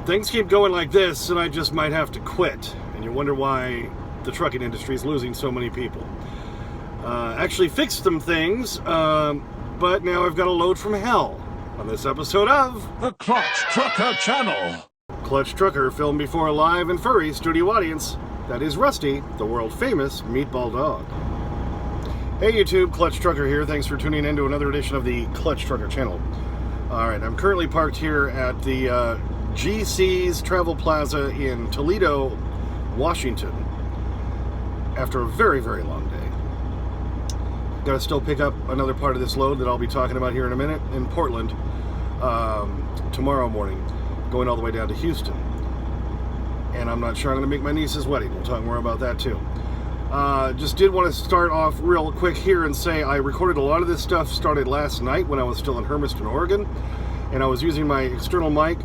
Things keep going like this, and I just might have to quit. And you wonder why the trucking industry is losing so many people. Actually fixed some things, but now I've got a load from hell on this episode of The Clutch Trucker Channel. Clutch Trucker, filmed before a live and furry studio audience. That is Rusty, the world-famous meatball dog. Hey YouTube, Clutch Trucker here. Thanks for tuning in to another edition of the Clutch Trucker Channel. Alright, I'm currently parked here at the GC's Travel Plaza in Toledo, Washington, after a very, very long day. Got to still pick up another part of this load that I'll be talking about here in a minute in Portland tomorrow morning, going all the way down to Houston. And I'm not sure I'm going to make my niece's wedding. We'll talk more about that too. Just did want to start off real quick here and say I recorded a lot of this stuff started last night when I was still in Hermiston, Oregon, and I was using my external mic,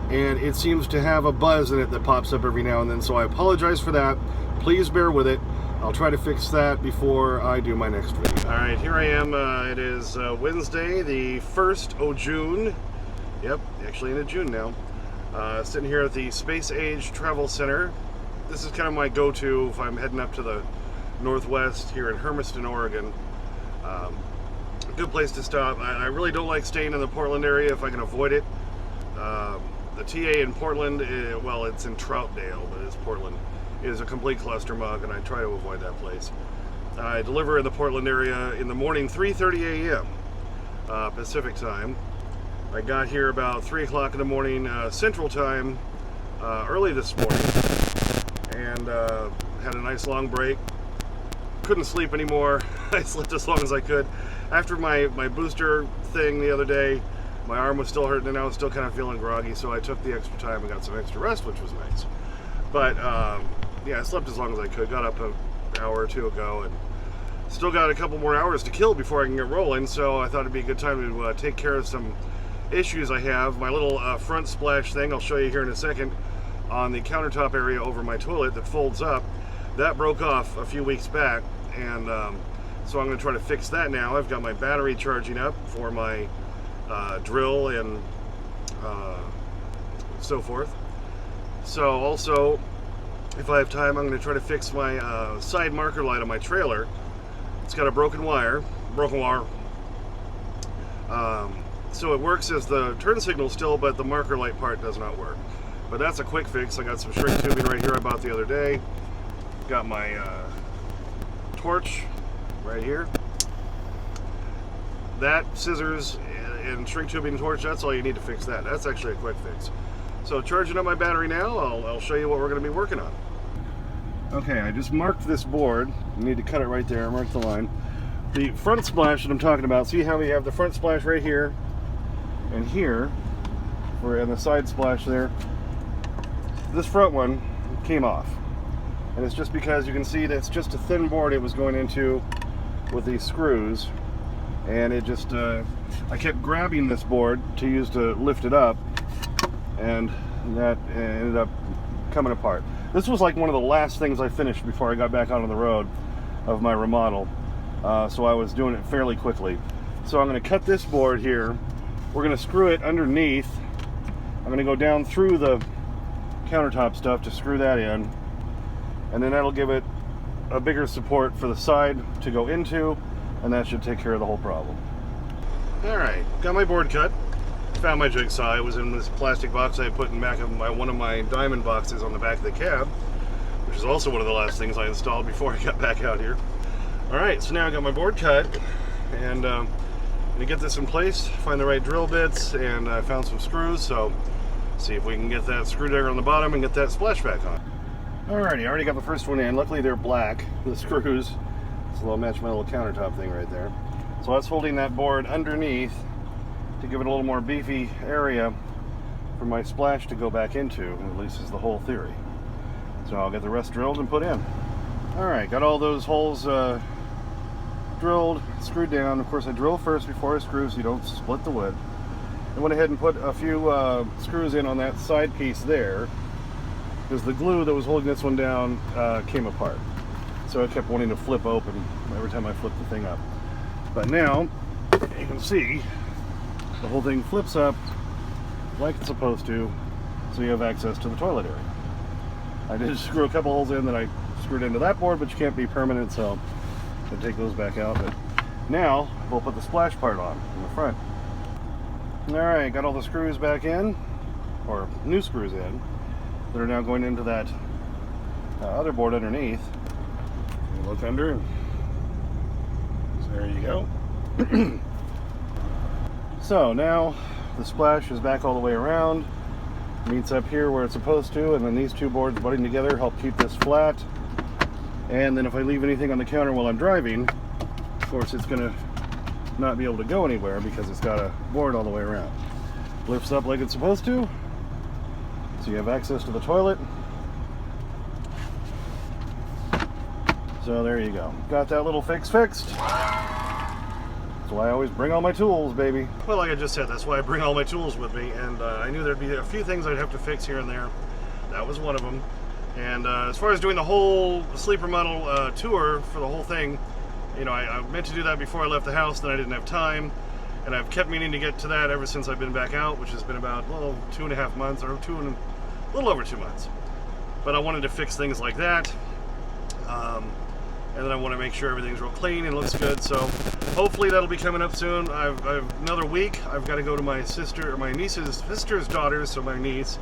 and it seems to have a buzz in it that pops up every now and then, so I apologize for that. Please bear with it. I'll try to fix that before I do my next video. Alright, here I am. It is Wednesday, the 1st of June. Yep, actually into June now. Sitting here at the Space Age Travel Center. This is kind of my go-to if I'm heading up to the Northwest here in Hermiston, Oregon. A good place to stop. I really don't like staying in the Portland area if I can avoid it. The TA in Portland, well, it's in Troutdale, but it's Portland, is a complete cluster mug, and I try to avoid that place. I deliver in the Portland area in the morning, 3:30 a.m. Pacific time. I got here about 3 o'clock in the morning Central time early this morning, and had a nice long break. Couldn't sleep anymore. I slept as long as I could. After my booster thing the other day, my arm was still hurting and I was still kind of feeling groggy, so I took the extra time and got some extra rest, which was nice. But yeah, I slept as long as I could. Got up an hour or two ago and still got a couple more hours to kill before I can get rolling, so I thought it'd be a good time to take care of some issues I have. My little front splash thing, I'll show you here in a second, on the countertop area over my toilet that folds up, that broke off a few weeks back, and so I'm going to try to fix that now. I've got my battery charging up for my drill and so forth. So also, if I have time, I'm going to try to fix my side marker light on my trailer. It's got a broken wire. So it works as the turn signal still, but the marker light part does not work. But that's a quick fix. I got some shrink tubing right here I bought the other day. Got my torch right here. That, scissors, and shrink tubing torch, that's all you need to fix that. That's actually a quick fix. So charging up my battery now, I'll show you what we're going to be working on. Okay, I just marked this board. You need to cut it right there, mark the line. The front splash that I'm talking about, see how we have the front splash right here and here, and the side splash there. This front one came off. And it's just because you can see that's just a thin board it was going into with these screws. And it just, I kept grabbing this board to use to lift it up, and that ended up coming apart. This was like one of the last things I finished before I got back out on the road of my remodel, so I was doing it fairly quickly. So I'm going to cut this board here. We're going to screw it underneath. I'm going to go down through the countertop stuff to screw that in, and then that'll give it a bigger support for the side to go into, and that should take care of the whole problem. Alright, got my board cut. Found my jigsaw. It was in this plastic box I put in back of one of my diamond boxes on the back of the cab, which is also one of the last things I installed before I got back out here. Alright, so now I got my board cut, and I'm going to get this in place, find the right drill bits, and I found some screws, so see if we can get that screwdriver on the bottom and get that splash back on. Alrighty, I already got the first one in. Luckily they're black, the screws, so they'll match my little countertop thing right there. So that's holding that board underneath to give it a little more beefy area for my splash to go back into, at least is the whole theory. So I'll get the rest drilled and put in. Alright, got all those holes drilled, screwed down. Of course I drill first before I screw so you don't split the wood. I went ahead and put a few screws in on that side piece there, because the glue that was holding this one down came apart. So it kept wanting to flip open every time I flipped the thing up. But now, you can see, the whole thing flips up like it's supposed to, so you have access to the toilet area. I did screw a couple holes in that I screwed into that board, but you can't be permanent, so I'll take those back out. But now we'll put the splash part on in the front. Alright, got all the screws back in, or new screws in, that are now going into that other board underneath. You look under, and so there you go. So now the splash is back all the way around, meets up here where it's supposed to, and then these two boards butting together help keep this flat. And then if I leave anything on the counter while I'm driving, of course it's going to not be able to go anywhere because it's got a board all the way around. Lifts up like it's supposed to, so you have access to the toilet. So there you go. Got that little fixed. That's why I always bring all my tools, baby. Well, like I just said, that's why I bring all my tools with me, and I knew there'd be a few things I'd have to fix here and there. That was one of them. And as far as doing the whole sleeper model tour for the whole thing, you know, I meant to do that before I left the house, then I didn't have time, and I've kept meaning to get to that ever since I've been back out, which has been about, well, 2.5 months, or a little over 2 months. But I wanted to fix things like that. And then I want to make sure everything's real clean and looks good, so hopefully that'll be coming up soon. I've another week. I've got to go to my sister, or my niece's sister's daughter, so my niece,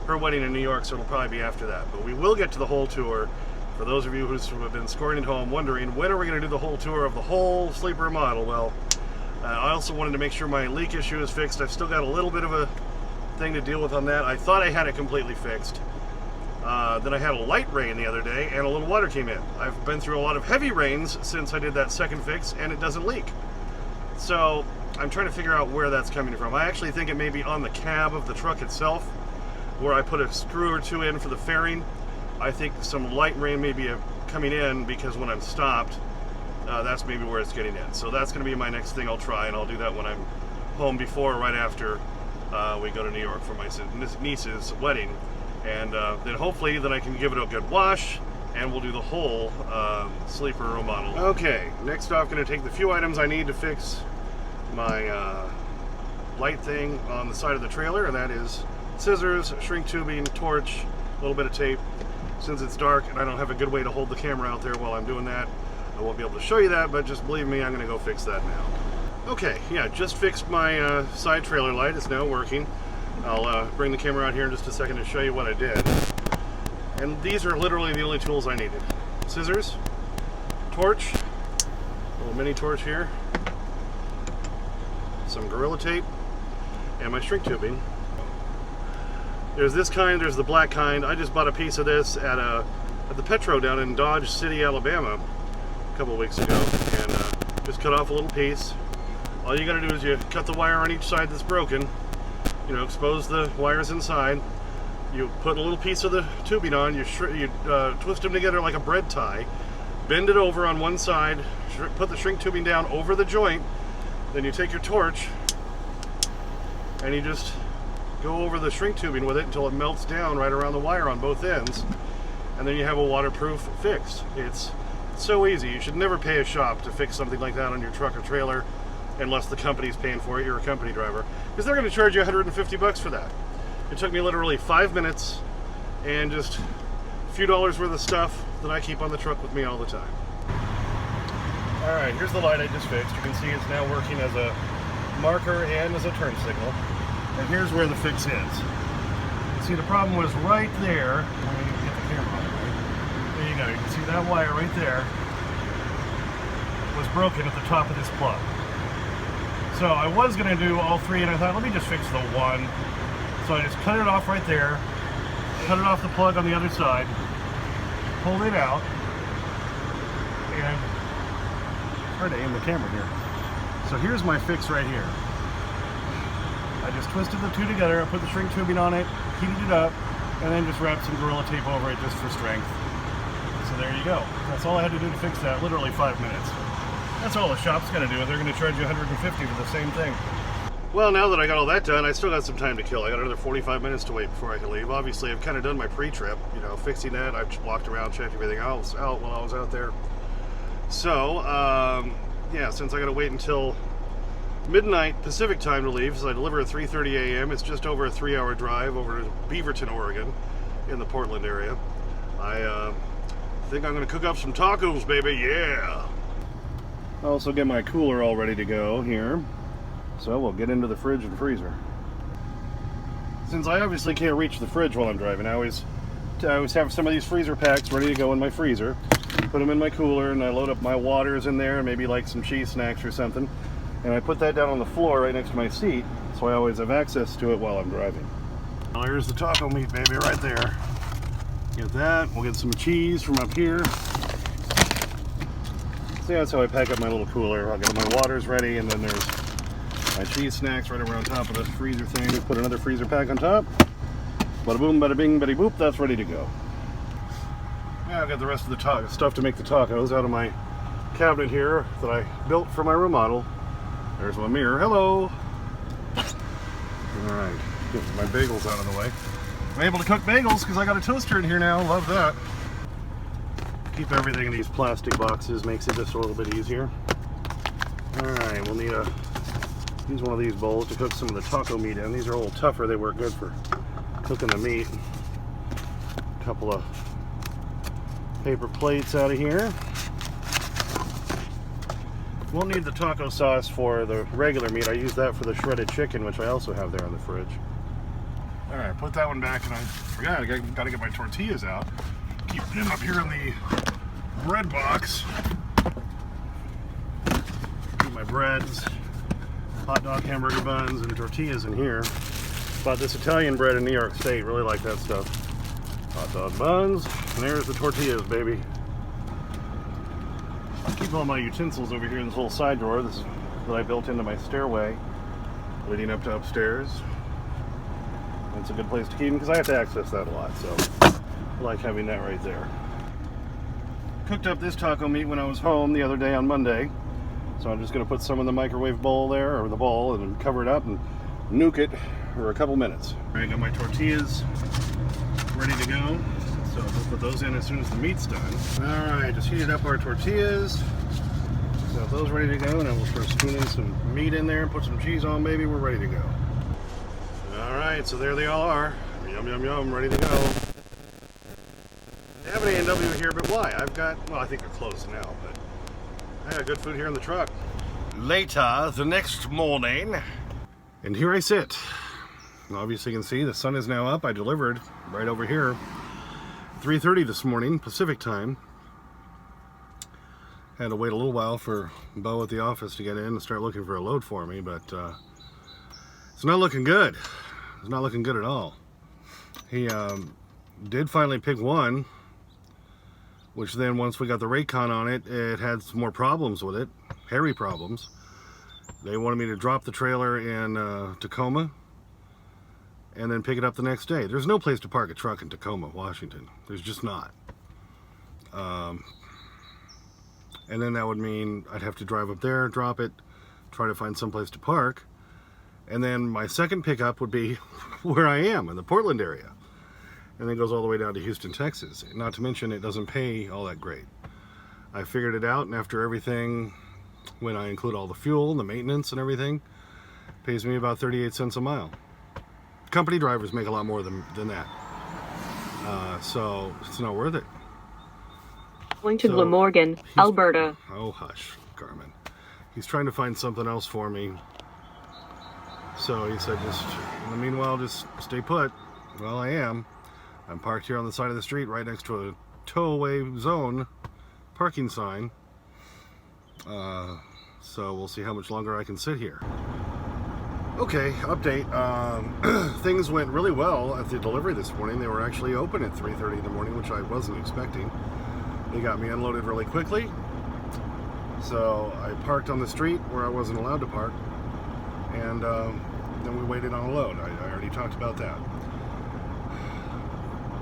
her wedding in New York, so it'll probably be after that. But we will get to the whole tour. For those of you who have been scoring at home wondering, when are we going to do the whole tour of the whole sleeper model? Well, I also wanted to make sure my leak issue is fixed. I've still got a little bit of a thing to deal with on that. I thought I had it completely fixed. Then I had a light rain the other day and a little water came in. I've been through a lot of heavy rains since I did that second fix and it doesn't leak. So I'm trying to figure out where that's coming from. I actually think it may be on the cab of the truck itself, where I put a screw or two in for the fairing. I think some light rain may be coming in because when I'm stopped, that's maybe where it's getting in. So that's going to be my next thing I'll try, and I'll do that when I'm home before or right after we go to New York for my niece's wedding. And then hopefully then I can give it a good wash, and we'll do the whole sleeper remodel. Okay, next off, going to take the few items I need to fix my light thing on the side of the trailer, and that is scissors, shrink tubing, torch, a little bit of tape. Since it's dark and I don't have a good way to hold the camera out there while I'm doing that, I won't be able to show you that, but just believe me, I'm going to go fix that now. Okay, yeah, just fixed my side trailer light. It's now working. I'll bring the camera out here in just a second to show you what I did. And these are literally the only tools I needed. Scissors, torch, a little mini torch here, some Gorilla Tape, and my shrink tubing. There's this kind, there's the black kind. I just bought a piece of this at the Petro down in Dodge City, Alabama a couple of weeks ago, and just cut off a little piece. All you gotta do is you cut the wire on each side that's broken, you know, expose the wires inside, you put a little piece of the tubing on, you twist them together like a bread tie, bend it over on one side, put the shrink tubing down over the joint, then you take your torch and you just go over the shrink tubing with it until it melts down right around the wire on both ends, and then you have a waterproof fix. It's so easy. You should never pay a shop to fix something like that on your truck or trailer unless the company's paying for it, you're a company driver, because they're going to charge you $150 for that. It took me literally 5 minutes and just a few dollars worth of stuff that I keep on the truck with me all the time. Alright, here's the light I just fixed. You can see it's now working as a marker and as a turn signal. And here's where the fix is. See, the problem was right there. Let me get the camera on it, right? There you go. You can see that wire right there was broken at the top of this plug. So I was going to do all three, and I thought, let me just fix the one. So I just cut it off right there, cut it off the plug on the other side, pulled it out, and it's hard to aim the camera here. So here's my fix right here. I just twisted the two together, I put the shrink tubing on it, heated it up, and then just wrapped some Gorilla Tape over it just for strength. So there you go. That's all I had to do to fix that, literally 5 minutes. That's all the shop's going to do, they're going to charge you $150 for the same thing. Well, now that I got all that done, I still got some time to kill. I got another 45 minutes to wait before I can leave. Obviously, I've kind of done my pre-trip, you know, fixing that. I've walked around, checked everything else out while I was out there. So, yeah, since I got to wait until midnight Pacific time to leave, so I deliver at 3:30 a.m. It's just over a 3-hour drive over to Beaverton, Oregon, in the Portland area. I think I'm going to cook up some tacos, baby, yeah! I also get my cooler all ready to go here, so we'll get into the fridge and freezer. Since I obviously can't reach the fridge while I'm driving, I always have some of these freezer packs ready to go in my freezer. Put them in my cooler, and I load up my waters in there, and maybe like some cheese snacks or something. And I put that down on the floor right next to my seat, so I always have access to it while I'm driving. Well, here's the taco meat, baby, right there. Get that. We'll get some cheese from up here. See, that's how I pack up my little cooler. I'll get my waters ready, and then there's my cheese snacks right around top of the freezer thing. Put another freezer pack on top. Bada boom, bada bing, bada boop. That's ready to go. Now I've got the rest of the stuff to make the tacos out of my cabinet here that I built for my remodel. There's my mirror. Hello. All right, get my bagels out of the way. I'm able to cook bagels because I got a toaster in here now. Love that. Keep everything in these plastic boxes, makes it just a little bit easier. All right, we'll use one of these bowls to cook some of the taco meat in. These are a little tougher. They work good for cooking the meat. A couple of paper plates out of here. Won't need the taco sauce for the regular meat. I use that for the shredded chicken, which I also have there in the fridge. All right, put that one back, and I forgot, I got to get my tortillas out. Keep them up here in the bread box. Keep my breads, hot dog, hamburger buns, and tortillas in here. Bought this Italian bread in New York State. Really like that stuff. Hot dog buns, and there's the tortillas, baby. I keep all my utensils over here in this little side drawer that I built into my stairway leading up to upstairs. It's a good place to keep them because I have to access that a lot, so I like having that right there. Cooked up this taco meat when I was home the other day on Monday, so I'm just going to put some in the microwave bowl there, or the bowl, and cover it up and nuke it for a couple minutes. All right, got my tortillas ready to go, so we'll put those in as soon as the meat's done. All right, just heated up our tortillas. Got those ready to go, and then we'll start spooning some meat in there and put some cheese on, baby. We're ready to go. Alright, so there they all are. Yum, yum, yum, ready to go. They have an A&W here, but why? Well, I think they're closed now, but I got good food here in the truck. Later, the next morning, and here I sit. Obviously, you can see the sun is now up. I delivered right over here, 3:30 this morning, Pacific time. Had to wait a little while for Bo at the office to get in and start looking for a load for me, but it's not looking good. It's not looking good at all. He did finally pick one, which then once we got the Raycon on it, it had some more problems with it, hairy problems. They wanted me to drop the trailer in Tacoma and then pick it up the next day. There's no place to park a truck in Tacoma, Washington. There's just not. And then that would mean I'd have to drive up there, drop it, try to find someplace to park. And then my second pickup would be where I am, in the Portland area. And then it goes all the way down to Houston, Texas. Not to mention it doesn't pay all that great. I figured it out, and after everything, when I include all the fuel, the maintenance and everything, it pays me about 38 cents a mile. Company drivers make a lot more than that. So it's not worth it. Going to Glamorgan, Alberta. Oh, hush, Carmen. He's trying to find something else for me. So he said, in the meanwhile, just stay put. Well, I am. I'm parked here on the side of the street right next to a tow-away zone parking sign. So we'll see how much longer I can sit here. Okay, update. Things went really well at the delivery this morning. They were actually open at 3:30 in the morning, which I wasn't expecting. They got me unloaded really quickly. So I parked on the street where I wasn't allowed to park. And then we waited on a load. I already talked about that.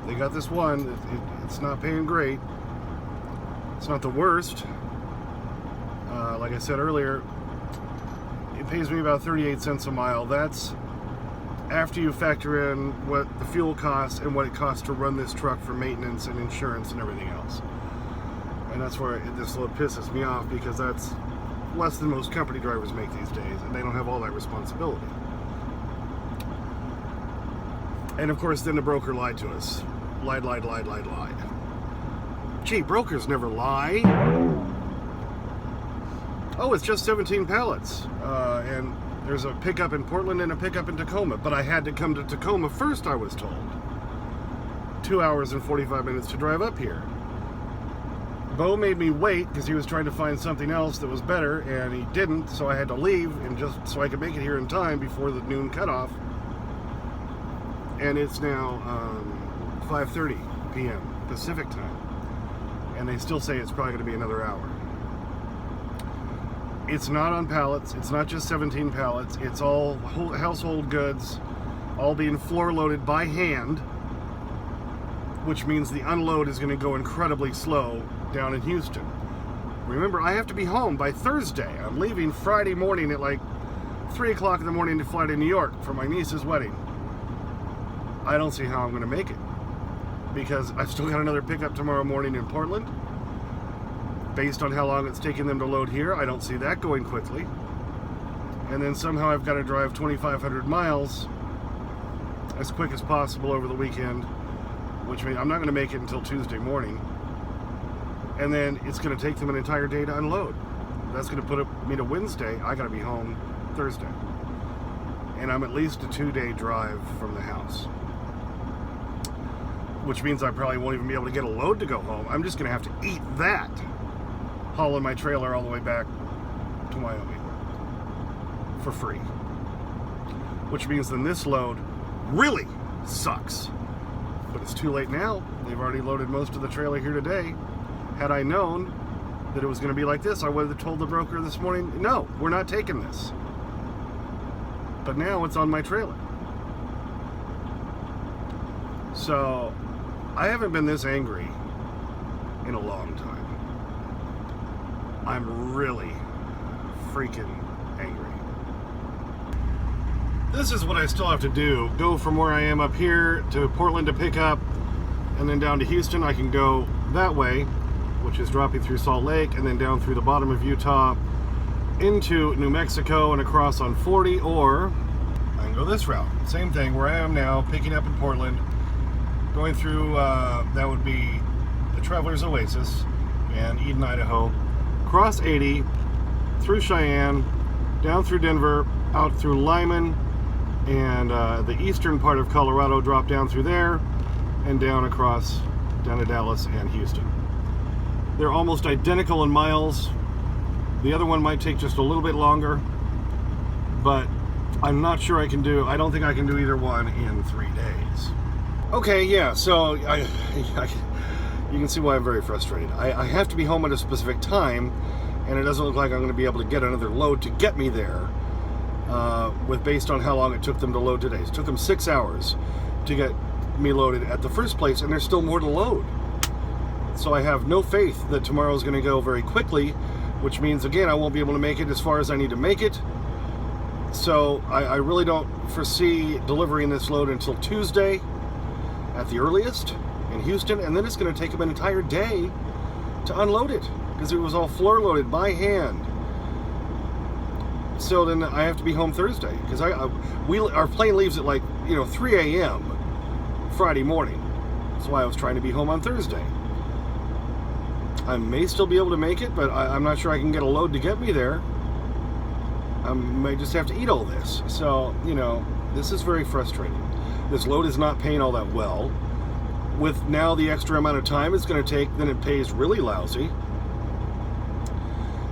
They got this one. It's not paying great. It's not the worst. Like I said earlier, it pays me about 38 cents a mile. That's after you factor in what the fuel costs and what it costs to run this truck for maintenance and insurance and everything else. And that's where this load pisses me off, because that's less than most company drivers make these days, and they don't have all that responsibility. And of course, then the broker lied to us. Lied. Gee, brokers never lie. Oh, it's just 17 pallets. And there's a pickup in Portland and a pickup in Tacoma. But I had to come to Tacoma first, I was told. 2 hours and 45 minutes to drive up here. Bo made me wait because he was trying to find something else that was better, and he didn't, so I had to leave and just so I could make it here in time before the noon cutoff. And it's now 5:30 p.m. Pacific time, and they still say it's probably going to be another hour. It's not on pallets. It's not just 17 pallets. It's all household goods, all being floor loaded by hand, which means the unload is going to go incredibly slow down in Houston. Remember, I have to be home by Thursday. I'm leaving Friday morning at like 3 o'clock in the morning to fly to New York for my niece's wedding. I don't see how I'm going to make it, because I've still got another pickup tomorrow morning in Portland. Based on how long it's taking them to load here, I don't see that going quickly. And then somehow I've got to drive 2,500 miles as quick as possible over the weekend, which means I'm not going to make it until Tuesday morning. And then it's going to take them an entire day to unload. That's going to put me to Wednesday. I got to be home Thursday. And I'm at least a 2-day drive from the house, which means I probably won't even be able to get a load to go home. I'm just going to have to eat that, hauling my trailer all the way back to Wyoming for free. Which means then this load really sucks. But it's too late now. They've already loaded most of the trailer here today. Had I known that it was going to be like this, I would have told the broker this morning, no, we're not taking this. But now it's on my trailer. So I haven't been this angry in a long time. I'm really freaking angry. This is what I still have to do. Go from where I am up here to Portland to pick up, and then down to Houston. I can go that way, which is dropping through Salt Lake, and then down through the bottom of Utah into New Mexico and across on 40, or I can go this route. Same thing, where I am now, picking up in Portland, going through, that would be the Traveler's Oasis and Eden, Idaho, cross 80, through Cheyenne, down through Denver, out through Lyman, and the eastern part of Colorado, drop down through there, and down across, down to Dallas and Houston. They're almost identical in miles. The other one might take just a little bit longer, but I'm not sure I don't think I can do either one in 3 days. Okay, yeah, so you can see why I'm very frustrated. I have to be home at a specific time, and it doesn't look like I'm going to be able to get another load to get me there, based on how long it took them to load today. It took them 6 hours to get me loaded at the first place, and there's still more to load. So I have no faith that tomorrow is going to go very quickly, which means, again, I won't be able to make it as far as I need to make it. So I really don't foresee delivering this load until Tuesday at the earliest in Houston, and then it's going to take them an entire day to unload it because it was all floor loaded by hand. So then I have to be home Thursday because our plane leaves at 3 a.m. Friday morning. That's why I was trying to be home on Thursday. I may still be able to make it, but I'm not sure I can get a load to get me there. I may just have to eat all this. So, this is very frustrating. This load is not paying all that well. With now the extra amount of time it's going to take, then it pays really lousy.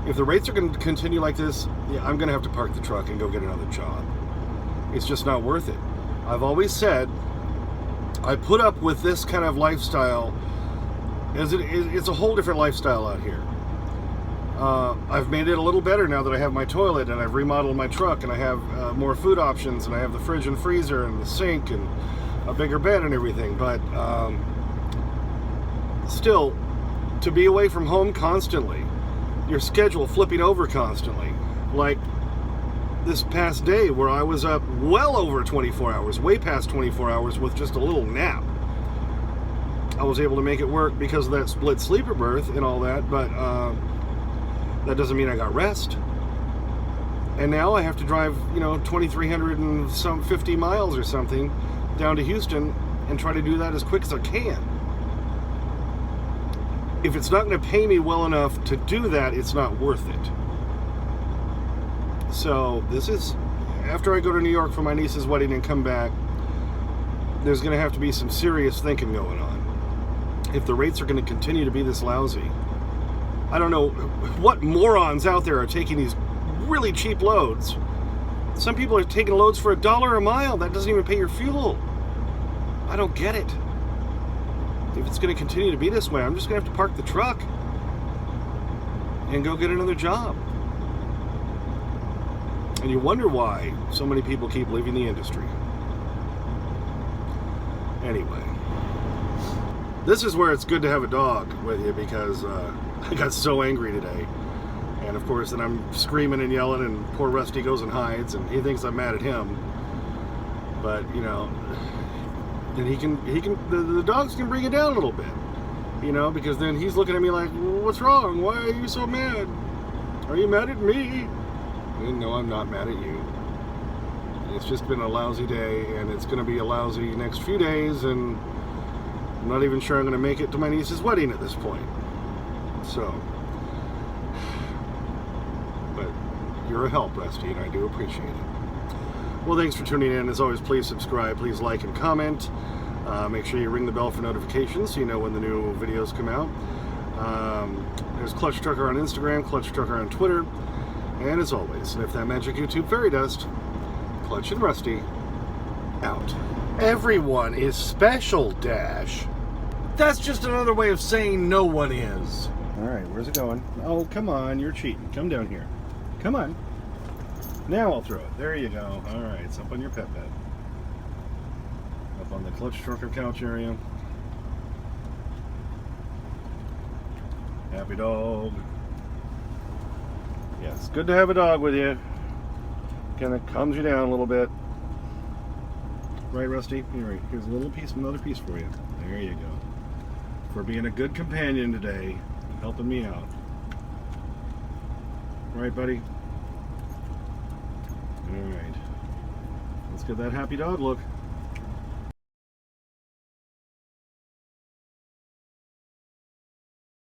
If the rates are going to continue like this, I'm going to have to park the truck and go get another job. It's just not worth it. I've always said I put up with this kind of lifestyle as it's a whole different lifestyle out here. I've made it a little better now that I have my toilet and I've remodeled my truck and I have more food options and I have the fridge and freezer and the sink and a bigger bed and everything. But still, to be away from home constantly, your schedule flipping over constantly, like this past day where I was up well over 24 hours, way past 24 hours with just a little nap. I was able to make it work because of that split sleeper berth and all that, but that doesn't mean I got rest. And now I have to drive, 2,300 and some 50 miles or something down to Houston and try to do that as quick as I can. If it's not going to pay me well enough to do that, it's not worth it. So this is, after I go to New York for my niece's wedding and come back, there's going to have to be some serious thinking going on. If the rates are going to continue to be this lousy, I don't know what morons out there are taking these really cheap loads. Some people are taking loads for $1 a mile. That doesn't even pay your fuel. I don't get it. If it's going to continue to be this way, I'm just going to have to park the truck and go get another job. And you wonder why so many people keep leaving the industry. Anyway, this is where it's good to have a dog with you, because I got so angry today. And of course, then I'm screaming and yelling, and poor Rusty goes and hides, and he thinks I'm mad at him. But, then the dogs can bring it down a little bit, because then he's looking at me like, what's wrong? Why are you so mad? Are you mad at me? And no, I'm not mad at you. It's just been a lousy day, and it's going to be a lousy next few days, and I'm not even sure I'm going to make it to my niece's wedding at this point. So, but you're a help, Rusty, and I do appreciate it. Well, thanks for tuning in. As always, please subscribe, please like and comment. Make sure you ring the bell for notifications so you know when the new videos come out. There's Clutch Trucker on Instagram, Clutch Trucker on Twitter, and as always, sniff that magic YouTube fairy dust. Clutch and Rusty, out. Everyone is special, Dash. That's just another way of saying no one is. All right, where's it going? Oh, come on, you're cheating. Come down here. Come on. Now I'll throw it. There you go. All right, it's up on your pet bed. Up on the Clutch Trucker couch area. Happy dog. Yes, good to have a dog with you. Kind of calms you down a little bit. Right, Rusty? Here's a little piece, another piece for you. There you go. For being a good companion today, helping me out. Right, buddy? All right. Let's get that happy dog look.